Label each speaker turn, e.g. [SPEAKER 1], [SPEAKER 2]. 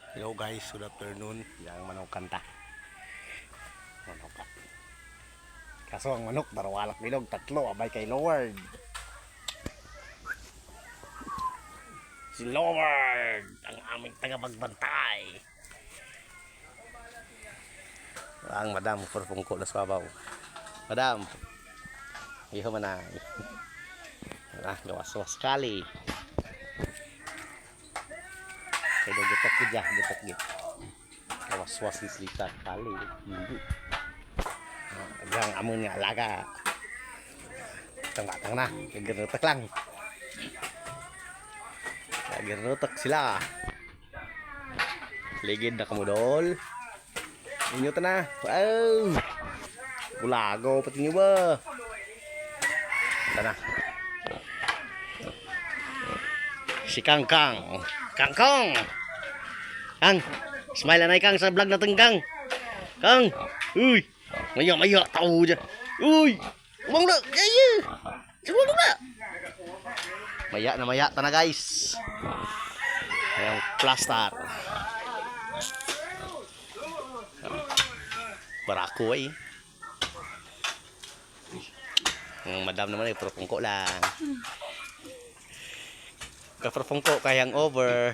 [SPEAKER 1] Hello guys, good afternoon. Yang manok kanta. Manok ka. Kaso ang manok barawalak bilog tatlo abay kay Lord. Si Lord ang aming tagapagbantay. Ang madam purpungko na sa babaw. Madam. Iho manay. Gawas-was kali. Kaya gutok gid gutok gid. Gawas-was ni slita kali. Hindi. Ang amon nga alaga. Batang na, nagretak lang. Nagretak sila. Ligid na kamudol. Inyo ta na. Wow. Bulago pati nyo ba? Ito na. Si Kangkang. Kangkong. Kang. Smile na Kang sa vlog natin Kang. Kang. Uy. Maya tao dyan. Uy. Umang na. Kaya. Umang na. Maya ta na guys. Ayan. Plaster. Barako eh. Ang madam naman ay propongko lang. Kapropongko kayang over.